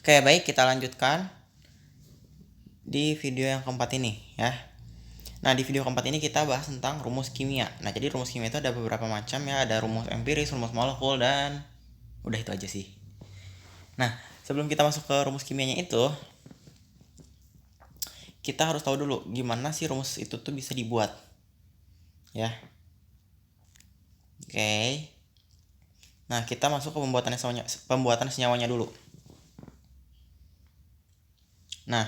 Oke, baik, kita lanjutkan di video yang keempat ini ya. Nah, di video keempat ini kita bahas tentang rumus kimia. Nah, jadi rumus kimia itu ada beberapa macam ya, ada rumus empiris, rumus molekul, dan udah itu aja sih. Nah, sebelum kita masuk ke rumus kimianya itu, kita harus tahu dulu gimana sih rumus itu tuh bisa dibuat. Ya. Oke. Nah, kita masuk ke pembuatan senyawanya dulu. Nah,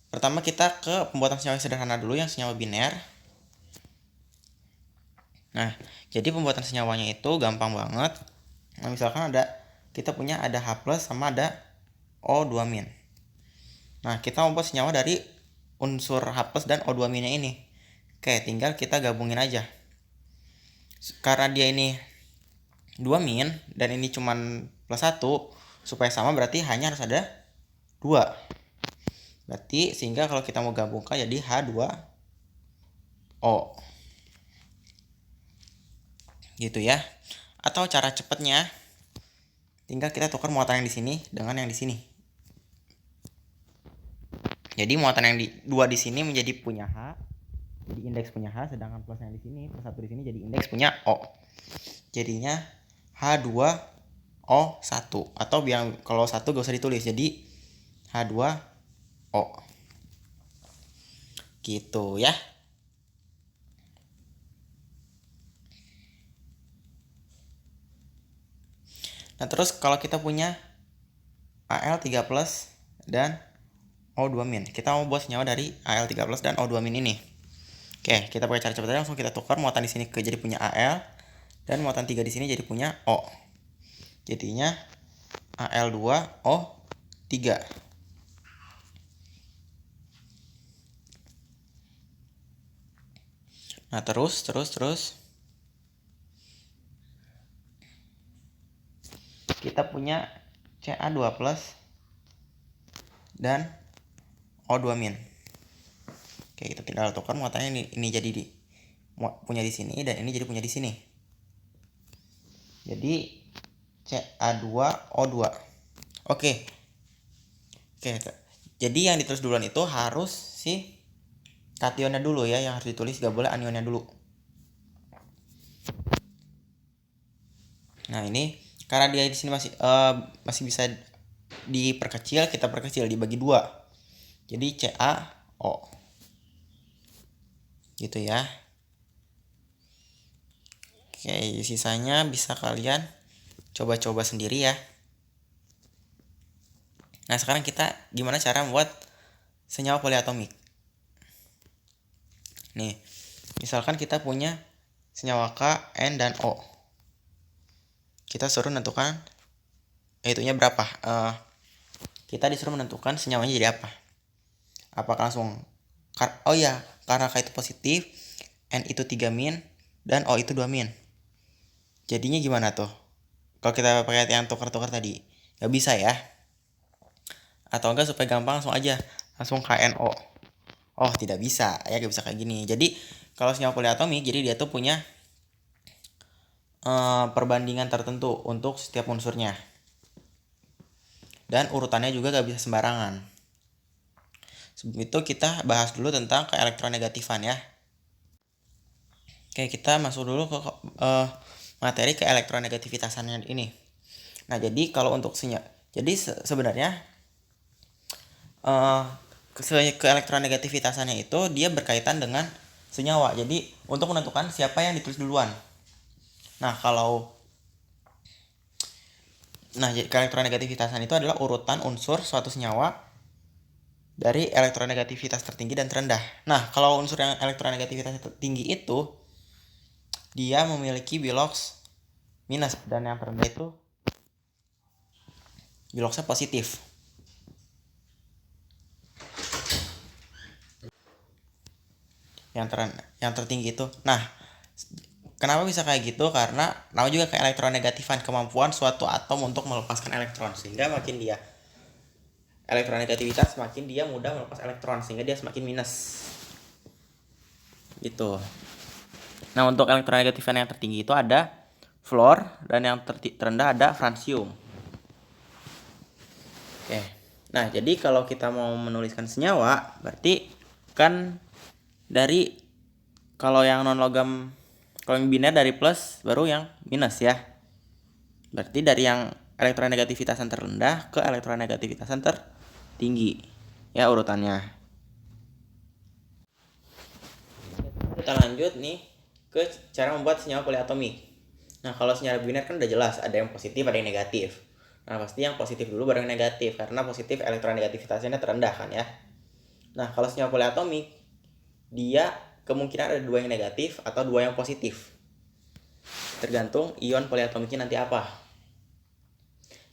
pertama kita ke pembuatan senyawa yang sederhana dulu, yang senyawa biner. Nah, jadi pembuatan senyawanya itu gampang banget. Nah, misalkan kita punya ada H+ sama ada O2-. Nah, kita membuat senyawa dari unsur H+ dan O2- ini. Oke, tinggal kita gabungin aja. Karena dia ini 2- dan ini cuman +1, supaya sama berarti hanya harus ada 2. Berarti sehingga kalau kita mau gabungkan jadi H2O. Gitu ya. Atau cara cepatnya tinggal kita tukar muatan yang di sini dengan yang di sini. Jadi muatan yang di 2 di sini menjadi punya H, jadi indeks punya H, sedangkan plus yang di sini, plus 1 di sini jadi indeks punya O. Jadinya H2O1, atau biar kalau 1 gak usah ditulis, jadi H2O. Gitu ya. Nah, terus kalau kita punya Al3+ dan O2-, kita mau buat senyawa dari Al3+ dan O2- ini. Oke, kita pakai cara cepatnya, langsung kita tukar muatan di sini jadi punya Al, dan muatan 3 di sini jadi punya O. Jadinya Al2O3. Nah, terus kita punya Ca2+ dan O2-. Oke, kita tinggal tukar muatannya ini jadi punya di sini, dan ini jadi punya di sini. Jadi Ca2O2. Oke. Jadi yang ditulis duluan itu harus si kationnya dulu ya, yang harus ditulis, gak boleh anionnya dulu. Nah, ini karena dia di sini masih bisa diperkecil, kita perkecil, dibagi 2. Jadi CaO. Gitu ya. Oke, sisanya bisa kalian coba-coba sendiri ya. Nah, sekarang kita gimana cara membuat senyawa poliatomik. Nih, misalkan kita punya senyawa K, N, dan O. Kita suruh menentukan itunya berapa. Kita disuruh menentukan senyawanya jadi apa. Apakah langsung, oh ya, karena K itu positif, N itu 3-, dan O itu 2-. Jadinya gimana tuh? Kalau kita pakai yang tukar-tukar tadi, gak bisa ya. Atau enggak, supaya gampang langsung aja, langsung KNO. Oh, tidak bisa ya, gak bisa kayak gini. Jadi kalau senyawa poliatomik, jadi dia tuh punya perbandingan tertentu untuk setiap unsurnya, dan urutannya juga gak bisa sembarangan. Sebelum itu kita bahas dulu tentang keelektronegatifan ya. Oke, kita masuk dulu ke materi keelektronegativitasannya ini. Nah, jadi kalau untuk jadi sebenarnya keelektronegativitasannya itu dia berkaitan dengan senyawa. Jadi untuk menentukan siapa yang ditulis duluan. Nah, keelektronegativitasan itu adalah urutan unsur suatu senyawa dari elektronegativitas tertinggi dan terendah. Nah, kalau unsur yang elektronegativitas tertinggi itu dia memiliki bilox minus, dan yang terendah itu biloxnya positif. Yang tertinggi itu. Nah, kenapa bisa kayak gitu? Karena nama juga keelektronegatifan, kemampuan suatu atom untuk melepaskan elektron, sehingga makin dia elektronegativitas, semakin dia mudah melepas elektron, sehingga dia semakin minus. Gitu. Nah, untuk elektronegatifan yang tertinggi itu ada fluor, dan yang terendah ada francium. Oke. Nah, jadi kalau kita mau menuliskan senyawa, berarti kan dari kalau yang non logam, kalau yang biner dari plus baru yang minus ya. Berarti dari yang elektronegativitasan terendah ke elektronegativitasan tertinggi. Ya urutannya. Kita lanjut nih ke cara membuat senyawa poliatomik. Nah, kalau senyawa biner kan udah jelas, ada yang positif, ada yang negatif. Nah, pasti yang positif dulu baru yang negatif, karena positif elektronegativitasnya terendah kan ya. Nah, kalau senyawa poliatomik, dia kemungkinan ada 2 yang negatif atau 2 yang positif. Tergantung ion poliatomiknya nanti apa.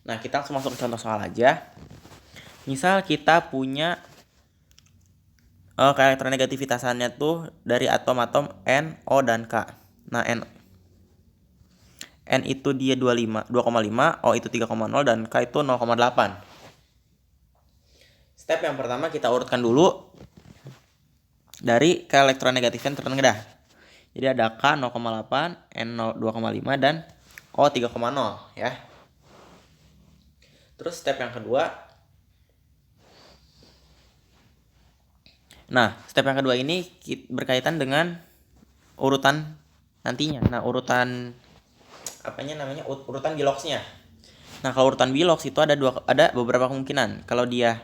Nah, kita langsung masuk ke contoh soal aja. Misal kita punya elektronegativitasannya tuh dari atom-atom N, O, dan K. Nah, N itu dia 2,5, O itu 3,0, dan K itu 0,8. Step yang pertama kita urutkan dulu dari keelektronegatifan terendah. Jadi ada K 0,8, N 2,5, dan O 3,0 ya. Terus step yang kedua. Nah, step yang kedua ini berkaitan dengan urutan nantinya. Nah, urutan urutan biloxnya. Nah, kalau urutan bilox itu ada beberapa kemungkinan. Kalau dia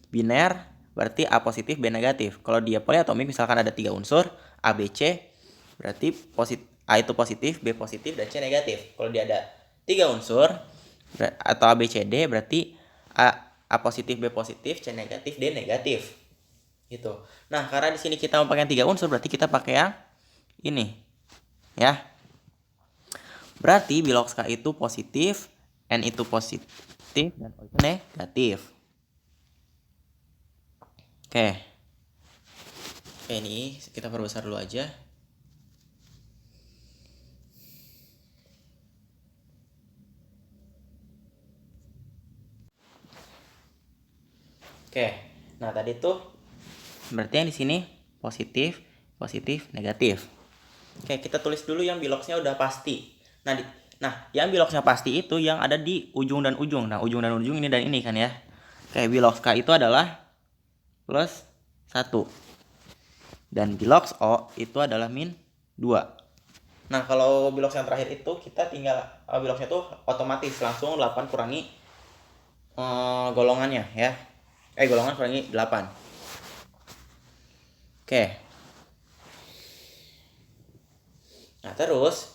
biner berarti A positif, B negatif. Kalau dia poliatomik misalkan ada 3 unsur A, B, C, berarti A itu positif, B positif, dan C negatif. Kalau dia ada 3 unsur atau A, B, C, D, berarti A positif, B positif, C negatif, D negatif. Gitu. Nah, karena di sini kita mau pakai 3 unsur, berarti kita pakai yang ini. Ya. Berarti bilox K itu positif, N itu positif, dan O itu negatif. Oke, ini kita perbesar dulu aja. Oke, nah tadi tuh berarti yang di sini positif, negatif. Oke, kita tulis dulu yang biloxnya udah pasti. Nah, yang biloxnya pasti itu yang ada di ujung dan ujung. Nah, ujung dan ujung ini dan ini kan ya. Oke, bilox K itu adalah plus 1. Dan bilox O itu adalah min 2. Nah, kalau bilox yang terakhir itu kita tinggal biloxnya tuh otomatis langsung 8 kurangi golongannya ya. Golongan kurangi 8. Oke. Nah, terus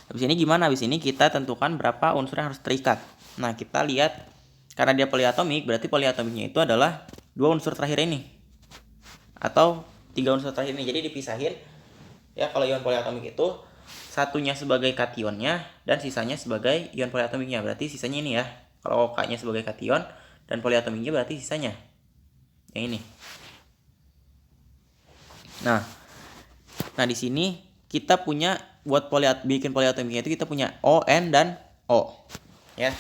habis ini gimana? Habis ini kita tentukan berapa unsur yang harus terikat. Nah, kita lihat karena dia poliatomik, berarti poliatomiknya itu adalah 2 unsur terakhir ini. Atau 3 unsur terakhir ini. Jadi dipisahin ya, kalau ion poliatomik itu satunya sebagai kationnya dan sisanya sebagai ion poliatomiknya. Berarti sisanya ini ya. Kalau K-nya sebagai kation dan poliatomiknya berarti sisanya yang ini. Nah di sini kita punya buat bikin poliatomiknya itu kita punya O, N, dan O ya.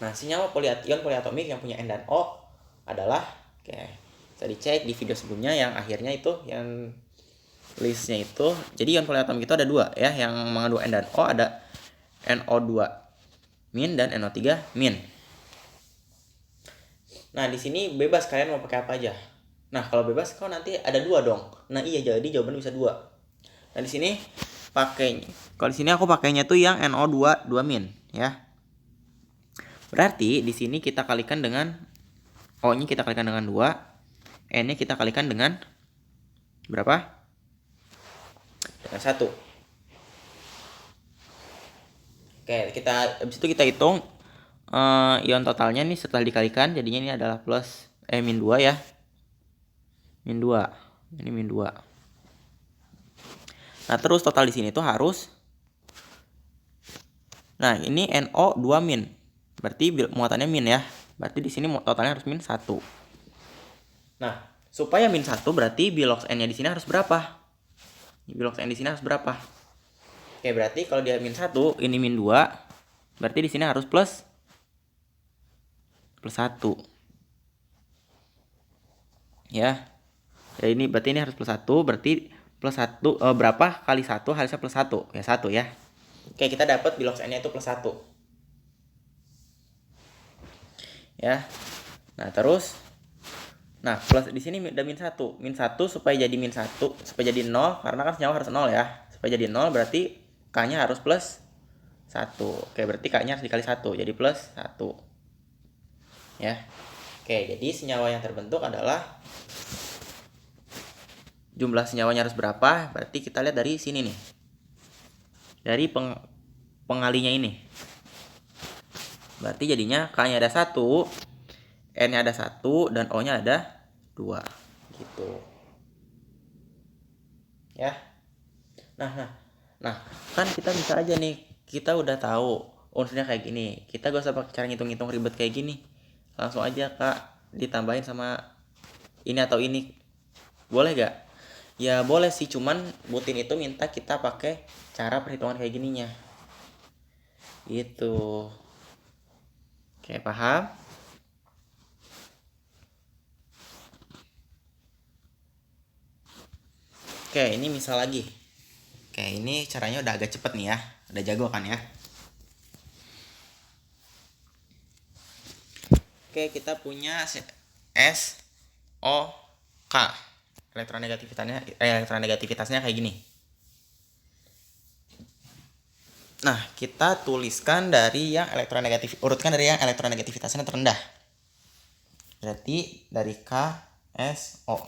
Nah, senyawa ion poliatomik yang punya N dan O adalah, bisa dicek di video sebelumnya yang akhirnya itu yang listnya itu. Jadi ion poliatomik itu ada 2 ya, yang mengandung N dan O, ada NO2 min dan NO3 min. Nah, di sini bebas kalian mau pakai apa aja. Nah, kalau bebas kau nanti ada 2 dong. Nah, iya, jadi jawaban bisa 2. Nah, di sini kalau di sini aku pakainya tuh yang NO2 2 min ya. Berarti di sini kita kalikan dengan O-nya kita kalikan dengan 2, N-nya kita kalikan dengan berapa? Dengan 1. Oke, habis itu kita hitung ion totalnya nih setelah dikalikan, jadinya ini adalah min 2 ya. Min 2. Ini min 2. Nah, terus total di sini tuh harus, nah ini NO 2 min. Berarti muatannya min ya. Berarti di sini totalnya harus min 1. Nah, supaya min 1 berarti bilox N-nya di sini harus berapa? Bilox N di sini harus berapa? Oke, berarti kalau dia min 1, ini min 2, berarti di sini harus plus 1. Ya. Ya, ini berarti ini harus plus 1, berarti plus 1 berapa kali 1 harusnya plus 1. Ya, 1 ya. Oke, kita dapat bilox N-nya itu plus 1. Ya. Nah, terus plus di sini ada min 1. Min 1 supaya jadi min 1, supaya jadi 0 karena kan senyawa harus 0 ya. Supaya jadi 0 berarti K-nya harus plus 1. Oke, berarti K-nya harus dikali 1, jadi plus 1. Ya. Oke, jadi senyawa yang terbentuk adalah jumlah senyawanya harus berapa? Berarti kita lihat dari sini nih. Dari pengalinya ini. Berarti jadinya K-nya ada 1, N-nya ada 1, dan O-nya ada 2. Gitu. Ya. Nah, kan kita bisa aja nih. Kita udah tahu unsurnya kayak gini. Kita gak usah pakai cara ngitung-ngitung ribet kayak gini. Langsung aja Kak ditambahin sama ini atau ini. Boleh gak? Ya boleh sih, cuman Butin itu minta kita pakai cara perhitungan kayak gininya. Gitu. Oke, paham? Oke, ini misal lagi. Oke, ini caranya udah agak cepet nih ya. Udah jago kan ya? Oke, kita punya SOK. Elektronegativitasnya kayak gini. Nah, kita tuliskan dari yang urutkan dari yang elektronegativitasnya terendah. Berarti dari KSO.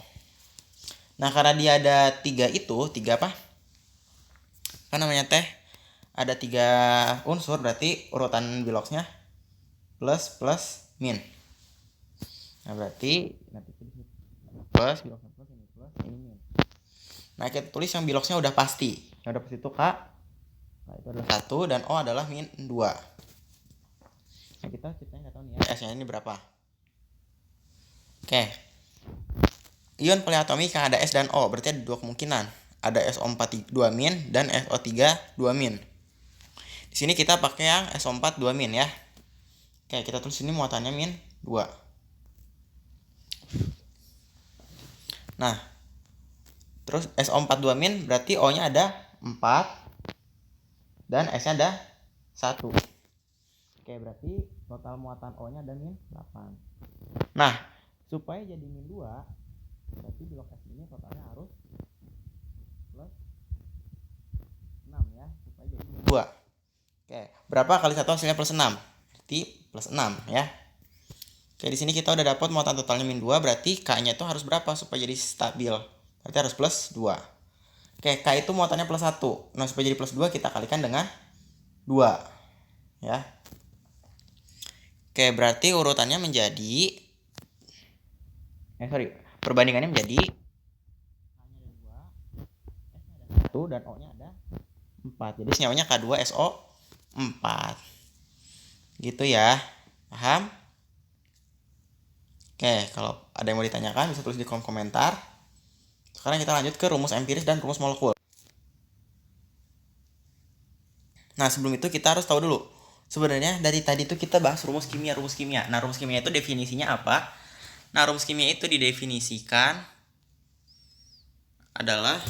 Nah, karena dia ada 3 apa? Apa namanya teh? Ada 3 unsur, berarti urutan biloxnya plus plus min. Nah, berarti nanti plus biloxnya plus ini min. Nah, kita tulis yang biloxnya udah pasti. Yang udah pasti itu K. Nah, itu adalah 1 dan O adalah min 2. Nah, kita nggak tahu nih ya S-nya ini berapa. Oke. Ion poliatomik yang ada S dan O, berarti ada 2 kemungkinan. Ada SO4 2 min dan SO3 2 min. Di sini kita pakai yang SO4 2 min ya. Oke, kita tulis ini muatannya min 2. Nah, terus SO4 2 min berarti O-nya ada 4 dan S-nya ada 1. Oke, berarti total muatan O-nya ada min 8. Nah, supaya jadi min 2, berarti di lokasi ini totalnya harus plus 6 ya, supaya jadi min 2. Oke, berapa kali 1 hasilnya plus 6? Berarti plus 6 ya. Oke, di sini kita udah dapat muatan totalnya min 2, berarti K-nya itu harus berapa supaya jadi stabil? Berarti harus plus 2. Oke, K itu muatannya plus 1. Nah, supaya jadi plus 2 kita kalikan dengan 2. Ya. Oke, berarti urutannya menjadi perbandingannya menjadi K-nya ada 2, S-nya ada 1 dan O-nya ada 4. Jadi senyawanya K2SO4. Gitu ya. Paham? Oke, kalau ada yang mau ditanyakan bisa tulis di kolom komentar. Sekarang kita lanjut ke rumus empiris dan rumus molekul. Nah, sebelum itu kita harus tahu dulu. Sebenarnya dari tadi itu kita bahas rumus kimia. Nah, rumus kimia itu definisinya apa? Nah, rumus kimia itu didefinisikan adalah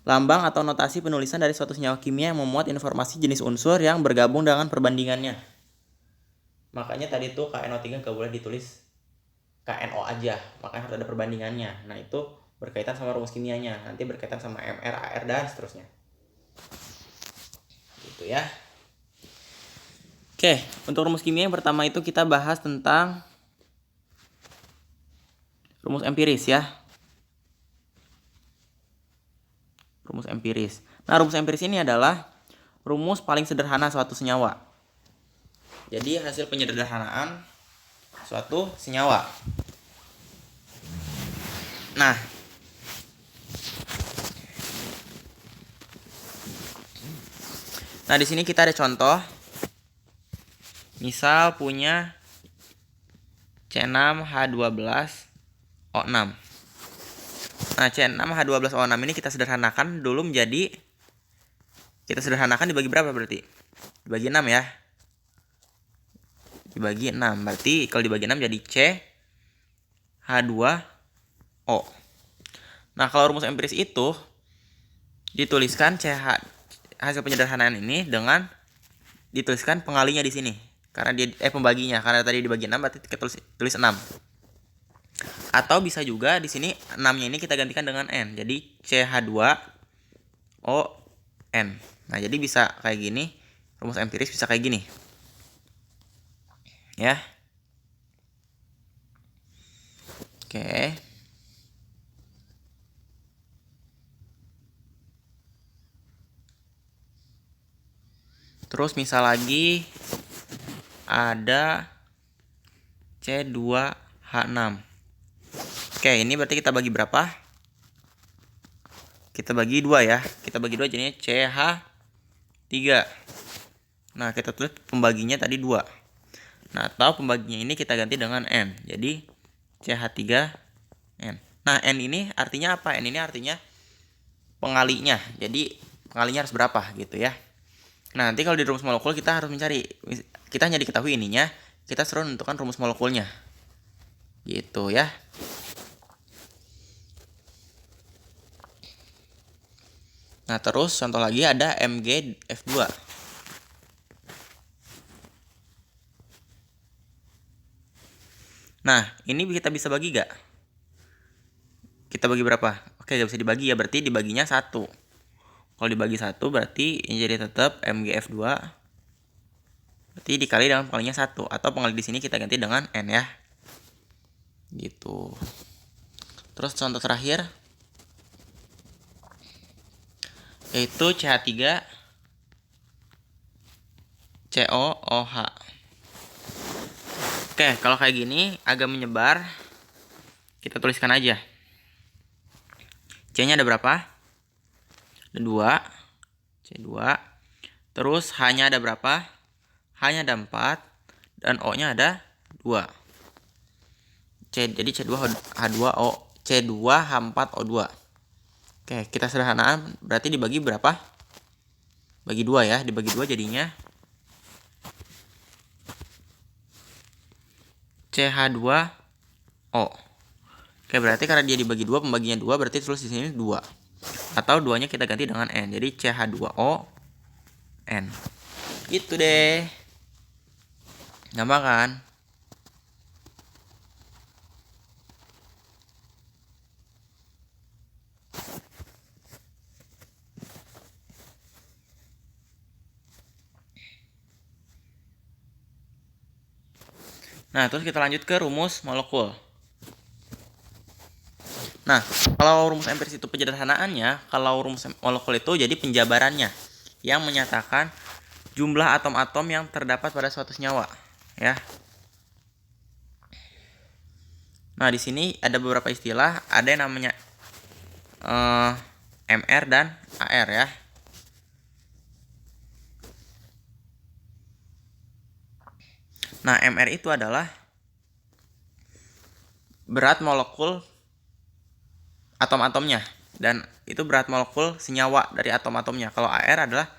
lambang atau notasi penulisan dari suatu senyawa kimia yang memuat informasi jenis unsur yang bergabung dengan perbandingannya. Makanya tadi tuh KNO3 gak boleh ditulis KNO aja, makanya harus ada perbandingannya. Nah, itu berkaitan sama rumus kimianya, nanti berkaitan sama MR, AR, dan seterusnya. Gitu ya. Oke, untuk rumus kimia yang pertama itu kita bahas tentang rumus empiris ya. Rumus empiris. Nah, rumus empiris ini adalah rumus paling sederhana suatu senyawa. Jadi hasil penyederhanaan suatu senyawa. Nah, di sini kita ada contoh. Misal punya C6H12O6. Nah, C6H12O6 ini kita sederhanakan dulu menjadi, kita sederhanakan dibagi berapa berarti? Dibagi 6 ya. Dibagi 6. Berarti kalau dibagi 6 jadi CH2O. Nah, kalau rumus empiris itu dituliskan hasil penyederhanaan ini dengan dituliskan pengalinya di sini. Karena dia pembaginya, karena tadi dibagi 6 berarti kita tulis 6. Atau bisa juga di sini 6-nya ini kita gantikan dengan N. Jadi CH2ON. Nah, jadi bisa kayak gini. Rumus empiris bisa kayak gini. Ya. Oke. Terus misal lagi ada C2H6. Oke, ini berarti kita bagi berapa? Kita bagi 2 ya. Kita bagi 2 jadinya CH3. Nah, kita tulis pembaginya tadi 2. Nah, atau pembaginya ini kita ganti dengan N. Jadi CH3N. Nah, N ini artinya apa? N ini artinya pengalinya. Jadi pengalinya harus berapa gitu ya. Nah, nanti kalau di rumus molekul kita harus mencari. Kita hanya diketahui ininya, kita suruh menentukan rumus molekulnya. Gitu ya. Nah, terus contoh lagi ada MgF2. Nah, ini kita bisa bagi gak? Kita bagi berapa? Oke, gak bisa dibagi ya, berarti dibaginya 1. Kalau dibagi 1 berarti ini jadi tetap MgF2. Berarti dikali dengan pengalinya 1. Atau pengali di sini kita ganti dengan N ya. Gitu. Terus contoh terakhir yaitu CH3 COOH. Oke, kalau kayak gini agak menyebar, kita tuliskan aja. C-nya ada berapa? Ada 2. C2. Terus H-nya ada berapa? H-nya ada 4. Dan O-nya ada 2. Jadi C2H2O, C2H4O2. Oke, kita sederhanakan berarti dibagi berapa? Bagi 2 ya, dibagi 2 jadinya CH2O. Oke, berarti karena dia dibagi 2, pembaginya 2, berarti tulis di sini 2. Atau 2-nya kita ganti dengan N. Jadi CH2ON. Gitu deh. Gampang kan? Nah, terus kita lanjut ke rumus molekul. Nah, kalau rumus empiris itu penyederhanaannya, kalau rumus molekul itu jadi penjabarannya yang menyatakan jumlah atom-atom yang terdapat pada suatu senyawa, ya. Nah, di sini ada beberapa istilah, ada yang namanya MR dan AR ya. Nah, MR itu adalah berat molekul atom-atomnya, dan itu berat molekul senyawa dari atom-atomnya. Kalau AR adalah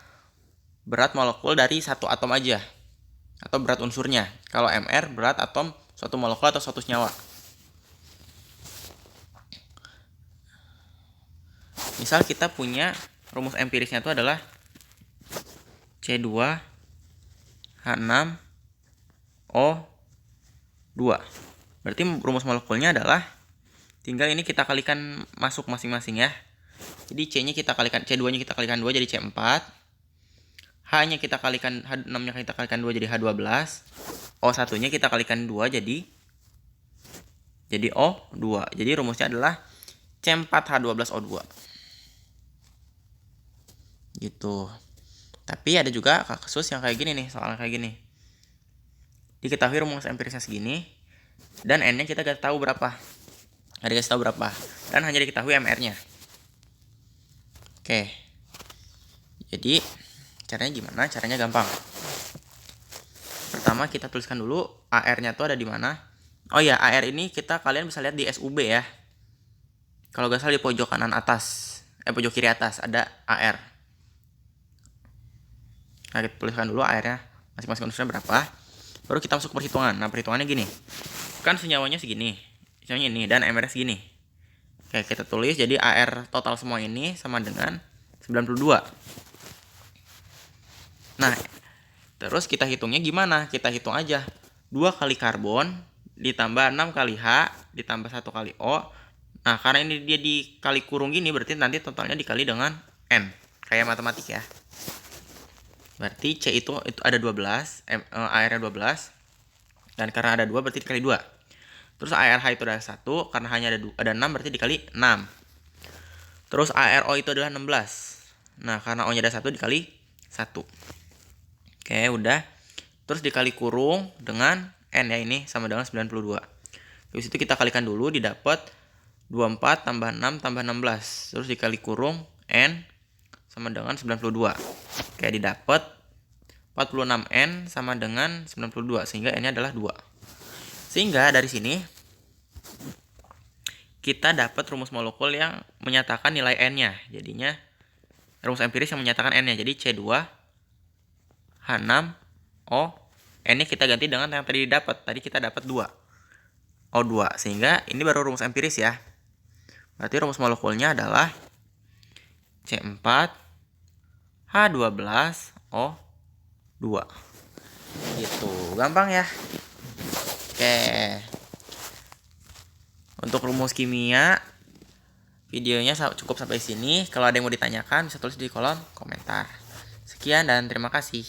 berat molekul dari satu atom aja, atau berat unsurnya. Kalau MR berat atom suatu molekul atau suatu senyawa. Misal kita punya rumus empirisnya itu adalah C2H6O2. Berarti rumus molekulnya adalah tinggal ini kita kalikan masuk masing-masing ya. Jadi C-nya kita kalikan, C2-nya kita kalikan 2 jadi C4. H-nya kita kalikan, H6-nya kita kalikan 2 jadi H12. O1-nya kita kalikan 2 jadi O2. Jadi rumusnya adalah C4H12O2. Gitu. Tapi ada juga kasus yang kayak gini nih, soalnya kayak gini. Diketahui rumus empirisnya segini, dan N-nya kita gak tahu berapa. Gak dikasih tahu berapa. Dan hanya diketahui MR-nya. Oke. Jadi, caranya gimana? Caranya gampang. Pertama kita tuliskan dulu AR-nya tuh ada di mana. Oh ya, AR ini kalian bisa lihat di SUB ya. Kalau gak salah di pojok kanan atas, pojok kiri atas ada AR. Nah, kita tuliskan dulu AR-nya masing-masing unsurnya berapa. Baru kita masuk ke perhitungan. Nah, perhitungannya gini. Kan senyawanya segini. Senyawanya ini dan MR segini. Oke, kita tulis jadi AR total semua ini sama dengan 92. Nah, terus kita hitungnya gimana? Kita hitung aja. 2 kali karbon ditambah 6 kali H ditambah 1 kali O. Nah, karena ini dia dikali kurung gini, berarti nanti totalnya dikali dengan N. Kayak matematik ya. Berarti C itu ada 12, AR-nya 12. Dan karena ada 2 berarti dikali 2. Terus ARH itu ada 1, karena hanya ada 6 berarti dikali 6. Terus ARO itu adalah 16. Nah, karena O-nya ada 1 dikali 1. Oke, udah. Terus dikali kurung dengan N ya, ini sama dengan 92. Terus itu kita kalikan dulu, didapat 24 tambah 6 tambah 16. Terus dikali kurung N sama dengan 92. Oke, didapat 46N sama dengan 92, sehingga N-nya adalah 2. Sehingga dari sini kita dapat rumus molekul yang menyatakan nilai N-nya. Jadinya rumus empiris yang menyatakan N-nya. Jadi C2H6O. N-nya kita ganti dengan yang tadi didapat. Tadi kita dapat 2. O2. Sehingga ini baru rumus empiris ya. Berarti rumus molekulnya adalah C4H12O2. Gitu. Gampang ya. Oke. Untuk rumus kimia, videonya cukup sampai sini. Kalau ada yang mau ditanyakan, bisa tulis di kolom komentar. Sekian dan terima kasih.